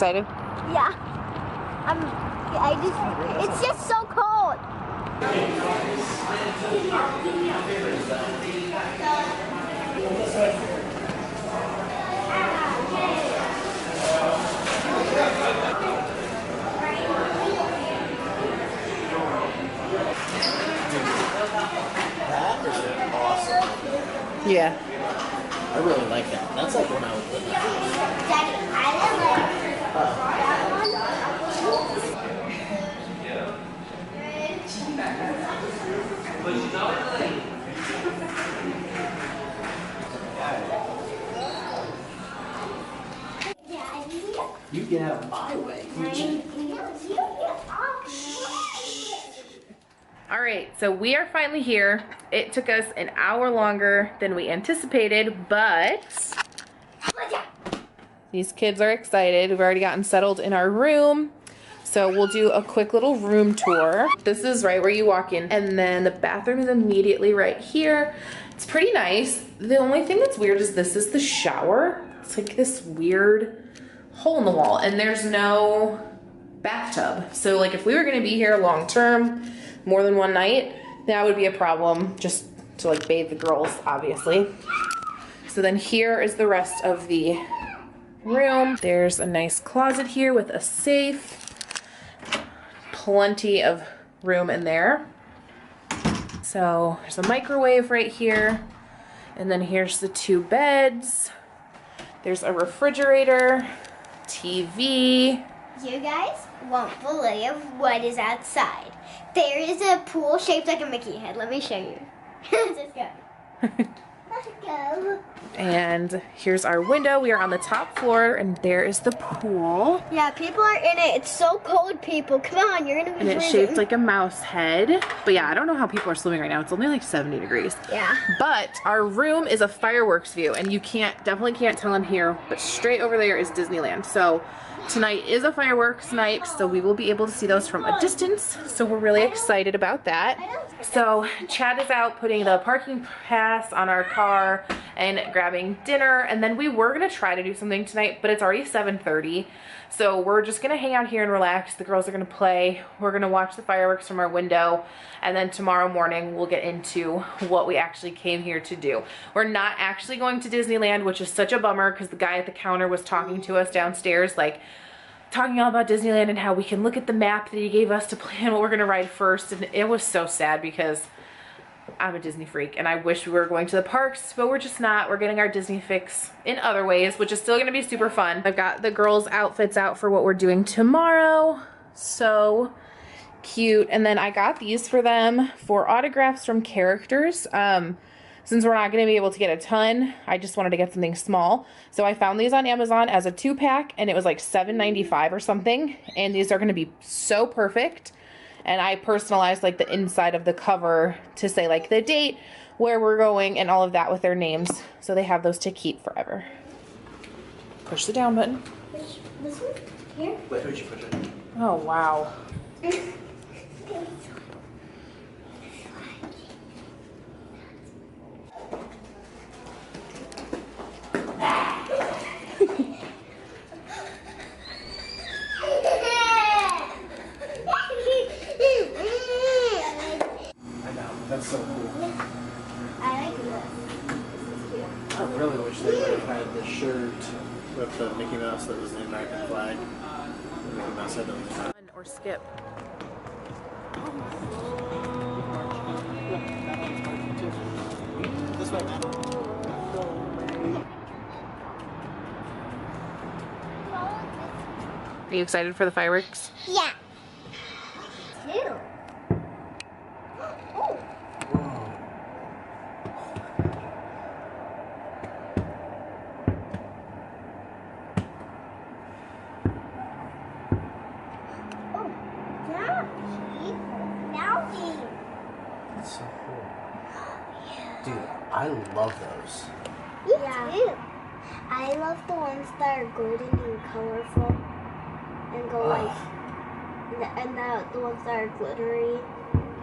excited? Yeah. It's just so cold. That is awesome. Yeah. I really like that. That's like when I was little. Daddy, I You get out of my way. All right, so we are finally here. It took us an hour longer than we anticipated, but these kids are excited. We've already gotten settled in our room. So we'll do a quick little room tour. This is right where you walk in, and then the bathroom is immediately right here. It's pretty nice. The only thing that's weird is this is the shower. It's like this weird hole in the wall, and there's no bathtub. So like if we were gonna be here long term, more than one night, that would be a problem, just to like bathe the girls, obviously. So then here is the rest of the room. There's a nice closet here with a safe. Plenty of room in there. So there's a microwave right here. And then here's the two beds. There's a refrigerator, TV. You guys won't believe what is outside. There is a pool shaped like a Mickey head. Let me show you. Let's go. Let's go. And here's our window. We are on the top floor, and there is the pool. Yeah, people are in it. It's so cold, people. Come on, you're gonna be And it's freezing. shaped like a mouse head. But yeah, I don't know how people are swimming right now. It's only like 70 degrees. Yeah. But our room is a fireworks view, and you definitely can't tell in here, but straight over there is Disneyland. So tonight is a fireworks night, so we will be able to see those from a distance. So we're really excited about that. So Chad is out putting the parking pass on our car and grabbing dinner, and then we were gonna try to do something tonight, but it's already 7:30. So we're just gonna hang out here and relax. The girls are gonna play. We're gonna watch the fireworks from our window, and then tomorrow morning we'll get into what we actually came here to do. We're not actually going to Disneyland, which is such a bummer because the guy at the counter was talking to us downstairs, like talking all about Disneyland and how we can look at the map that he gave us to plan what we're gonna ride first, and it was so sad because I'm a Disney freak and I wish we were going to the parks, but we're just not. We're getting our Disney fix in other ways, which is still gonna be super fun. I've got the girls' outfits out for what we're doing tomorrow. So cute. And then I got these for them for autographs from characters. Since we're not gonna be able to get a ton, I just wanted to get something small. So I found these on Amazon as a 2-pack, and it was like $7.95 or something. And these are gonna be so perfect. And I personalized like the inside of the cover to say like the date, where we're going, and all of that with their names. So they have those to keep forever. Push the down button. This one? Here? Wait, who'd you push it? Oh, wow. That's so cool. I like this. This is cute. I really wish they would have had the shirt with the Mickey Mouse that was the American flag. The Mickey Mouse head that was the American. Or skip. This way, man. Are you excited for the fireworks? Yeah. Two. That's so cool. Dude, I love those. Yeah. I love the ones that are golden and colorful and go like, and the ones that are glittery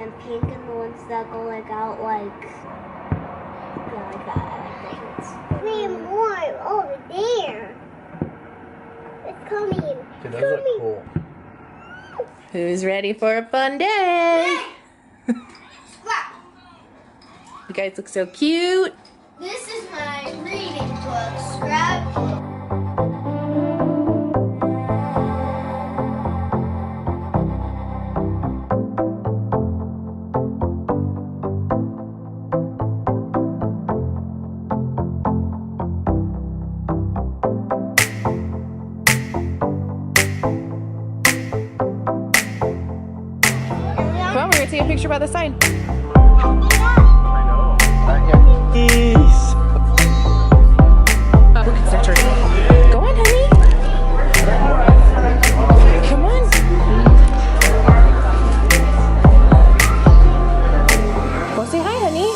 and pink, and the ones that go like out like, go like that. I like those ones. 3 more over there. Let's coming. Dude, those look cool. Who's ready for a fun day? You guys look so cute. This is my reading book, Scrap. Come on, we're gonna take a picture by the sign. Yes. Look, it's their turn. Go on, honey. Come on. Go say hi, honey.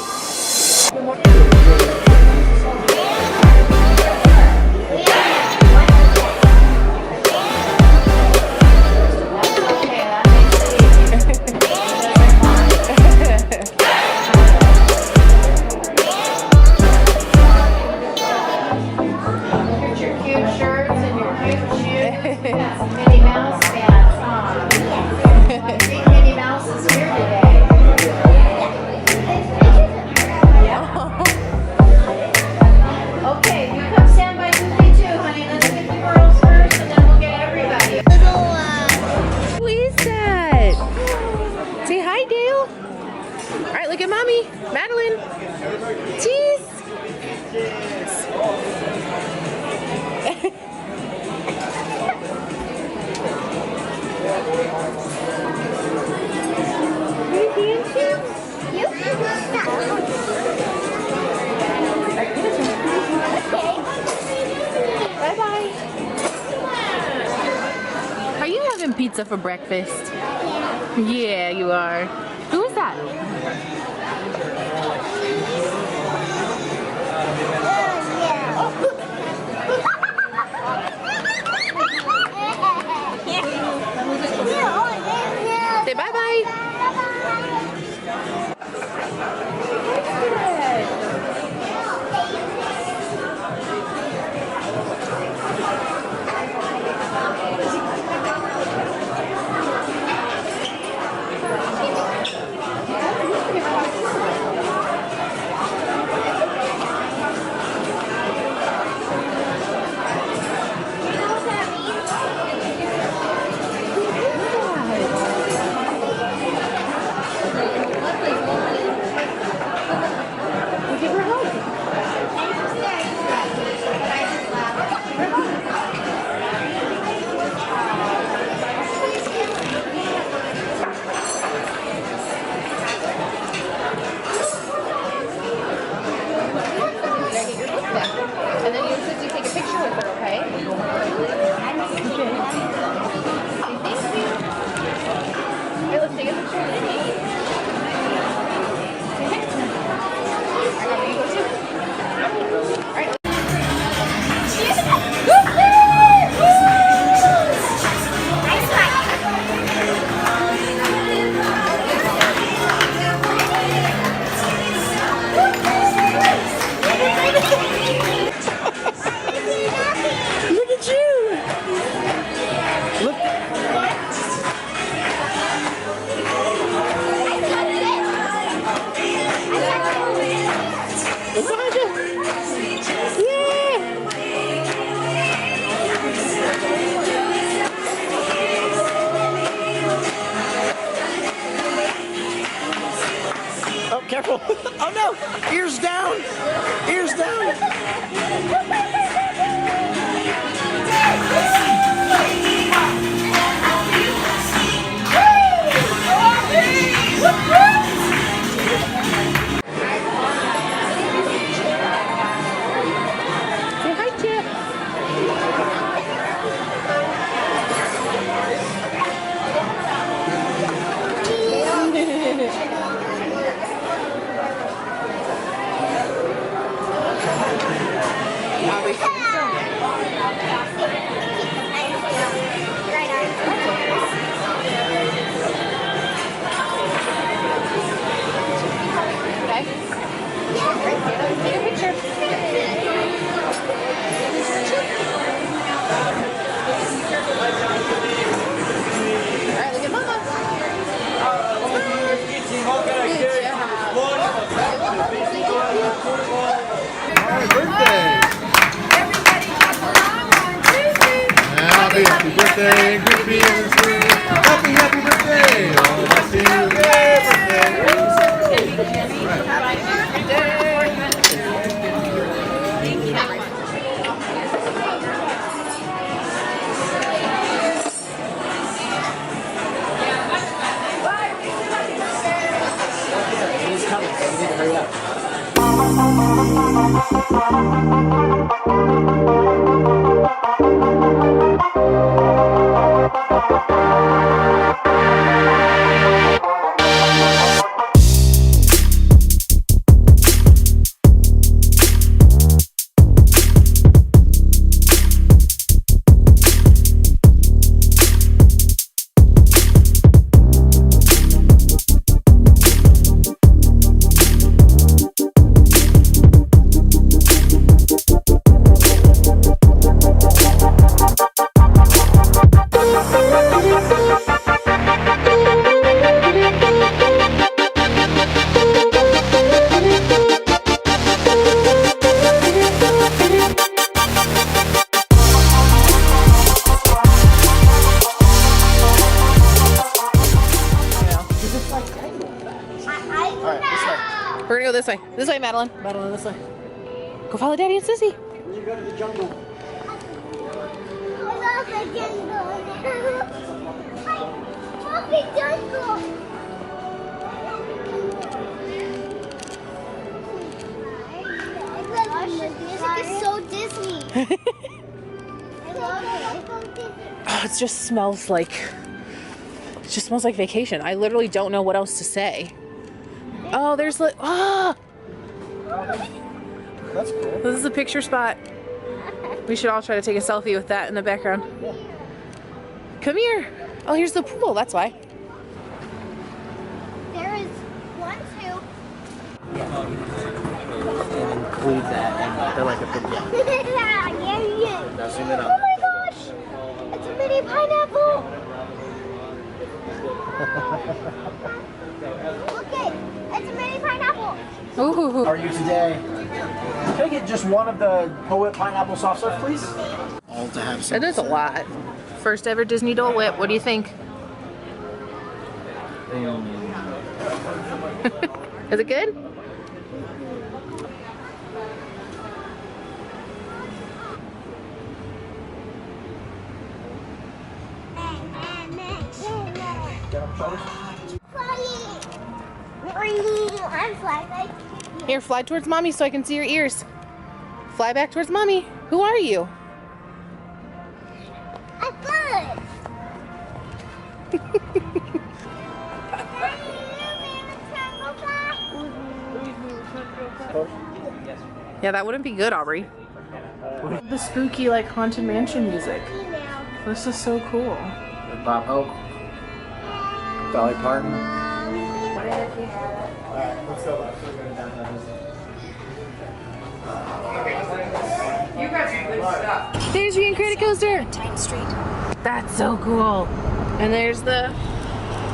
Minnie Mouse fans, huh? I think Minnie Mouse is here today. Okay, you come stand by Goofy too, honey. Let's get the girls first and then we'll get everybody. Who is that? Say hi, Dale. All right, look at mommy. Madeline. Cheese. Bye-bye. Are you having pizza for breakfast? Yeah, you are. Who is that? Say bye-bye. And then you and Sissy take a picture with her, okay? Hey, let's take a picture with Minnie. Alright, you go too. Alright. Look at you! Look. Oh, careful. Oh no! Ears down! Ears down! Say hi, Chip. good for you. Happy, happy birthday. All of us to you. He's coming, so you need to hurry up. We're gonna go this way. This way, Madeline. Madeline, this way. Go follow Daddy and Sissy. When you go to the jungle. I love the jungle. I love the jungle. The music is so Disney. I love it. Oh, it just smells like vacation. I literally don't know what else to say. Oh, there's like That's cool. this is a picture spot. We should all try to take a selfie with that in the background. Come here. Oh, here's the pool. That's why. There is 1, 2. And include that. And they're like a big Yeah. Now zoom in Oh on my gosh! It's a mini pineapple! Look it! It's a mini pineapple! Ooh. How are you today? Can I get just one of the Poet Pineapple Soft Serve, please? All to have some. It is a lot. First ever Disney Dole Whip. What do you think? Is it good? I'm flying. Here, fly towards mommy so I can see your ears. Fly back towards mommy. Who are you? I'm good. Yeah, that wouldn't be good, Aubrey. The spooky, like, haunted mansion music. This is so cool. Bob Hope. Dolly Parton. Alright, let's go. We're going downtown Disney. There's your credit coaster. That's so cool. And there's the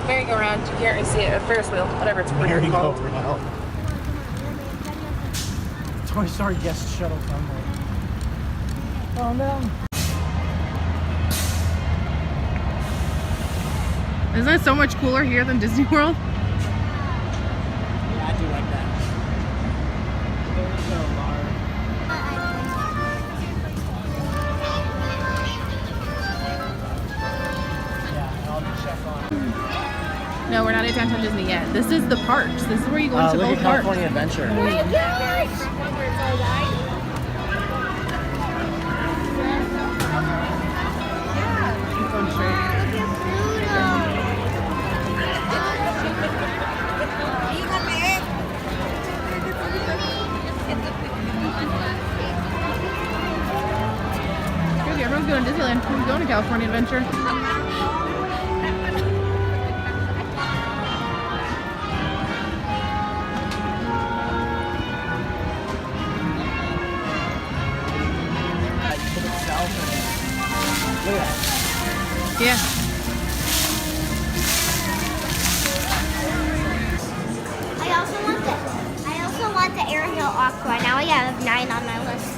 merry-go-round. You can't really see it. A Ferris wheel, whatever it's Here you go. called. Toy Story guest shuttle runway. Oh no. Isn't that so much cooler here than Disney World? Yeah, I do like that. There's no bar. Yeah, I'll check on. No, we're not at Downtown Disney yet. This is the parks. This is where you go into Look both at parks. California Adventure. Keep going straight. Good, everyone's going to Disneyland. Who's going to California Adventure? Look at that. Yeah. I also want the Airhill Aqua. Now I have 9 on my list.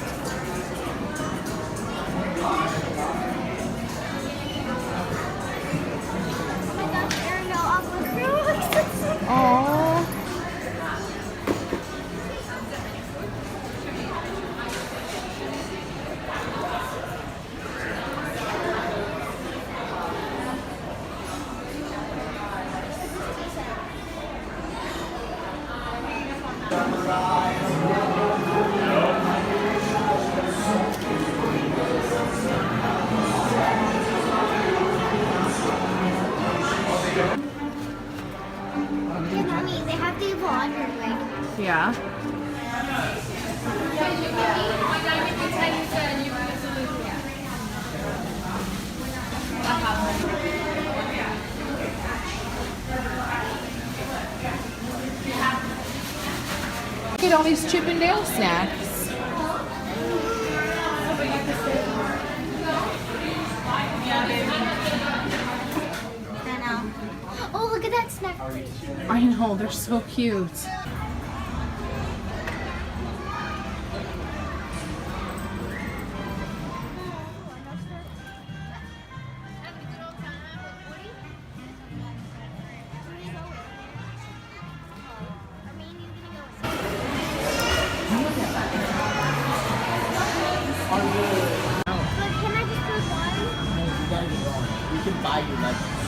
Yeah. Look at all these Chip and Dale snacks. Oh, look at that snack. I know, they're so cute. But can I just put one? You can buy your lunch.